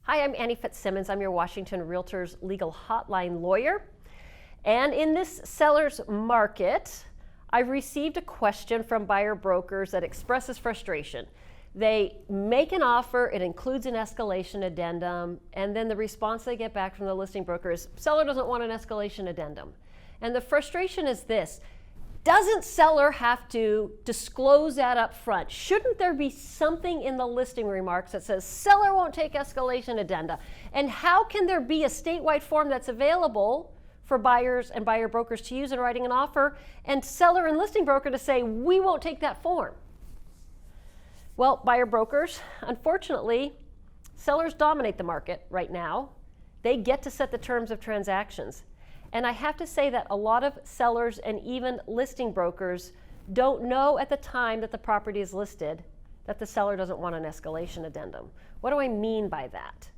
Hi, I'm Annie Fitzsimmons. I'm your Washington REALTORS legal hotline lawyer. And in this seller's market, I've received a question from buyer brokers that expresses frustration. They make an offer, it includes an escalation addendum, and then the response they get back from the listing broker is, seller doesn't want an escalation addendum. And the frustration is this: doesn't seller have to disclose that up front? Shouldn't there be something in the listing remarks that says seller won't take escalation addenda? And how can there be a statewide form that's available for buyers and buyer brokers to use in writing an offer and seller and listing broker to say, we won't take that form? Well, buyer brokers, unfortunately, sellers dominate the market right now. They get to set the terms of transactions. And I have to say that a lot of sellers and even listing brokers don't know at the time that the property is listed that the seller doesn't want an escalation addendum. What do I mean by that?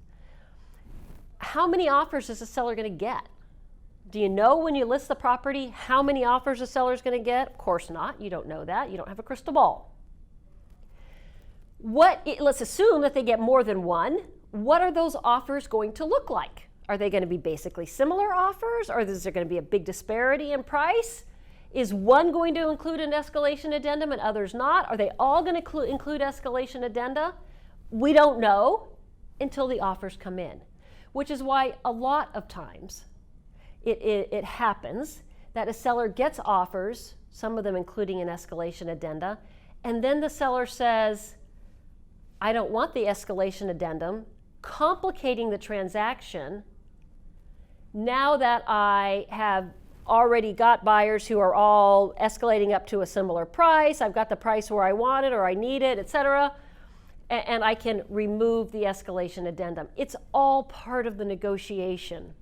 How many offers is a seller going to get? Do you know when you list the property how many offers a seller is going to get? Of course not. You don't know that. You don't have a crystal ball. Let's assume that they get more than one. What are those offers going to look like? Are they going to be basically similar offers, or is there going to be a big disparity in price? Is one going to include an escalation addendum and others not? Are they all going to include escalation addenda? We don't know until the offers come in, which is why a lot of times it happens that a seller gets offers, some of them including an escalation addenda, and then the seller says, I don't want the escalation addendum, complicating the transaction. Now that I have already got buyers who are all escalating up to a similar price, I've got the price where I want it or I need it, etc., and I can remove the escalation addendum. It's all part of the negotiation.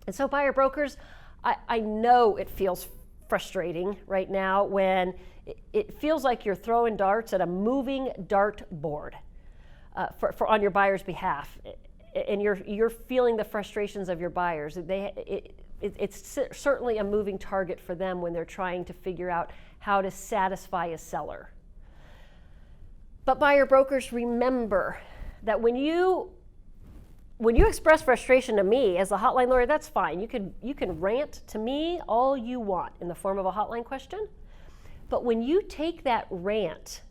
And so buyer brokers, I know it feels frustrating right now when it feels like you're throwing darts at a moving dart board for on your buyer's behalf. And you're feeling the frustrations of your buyers. It's certainly a moving target for them when they're trying to figure out how to satisfy a seller. But buyer brokers, remember that when you express frustration to me as a hotline lawyer, that's fine. You can rant to me all you want in the form of a hotline question. But when you take that rant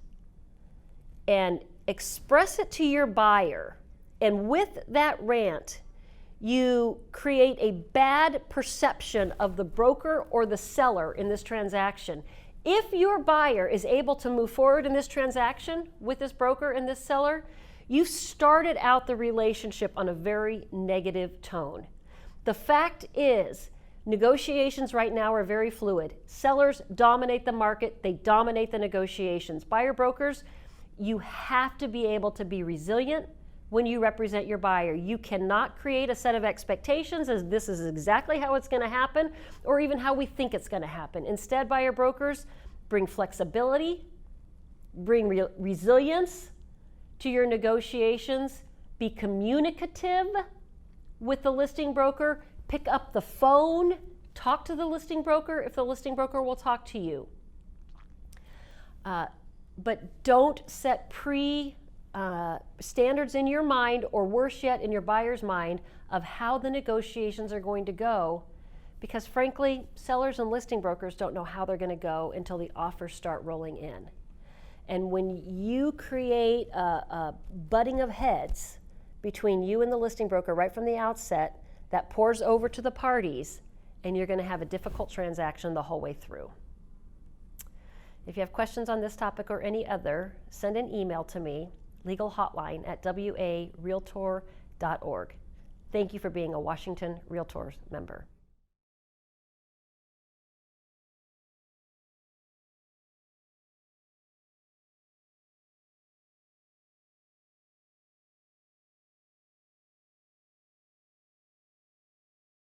and express it to your buyer, and with that rant, you create a bad perception of the broker or the seller in this transaction. If your buyer is able to move forward in this transaction with this broker and this seller, you started out the relationship on a very negative tone. The fact is, negotiations right now are very fluid. Sellers dominate the market, they dominate the negotiations. Buyer brokers, you have to be able to be resilient when you represent your buyer. You cannot create a set of expectations as this is exactly how it's going to happen or even how we think it's going to happen. Instead, buyer brokers, bring flexibility, bring resilience to your negotiations, be communicative with the listing broker, pick up the phone, talk to the listing broker if the listing broker will talk to you. But don't set standards in your mind, or worse yet, in your buyer's mind, of how the negotiations are going to go, because frankly, sellers and listing brokers don't know how they're going to go until the offers start rolling in. And when you create a butting of heads between you and the listing broker right from the outset, that pours over to the parties, and you're going to have a difficult transaction the whole way through. If you have questions on this topic or any other, send an email to me, legalhotline@warealtor.org. Thank you for being a Washington REALTORS member.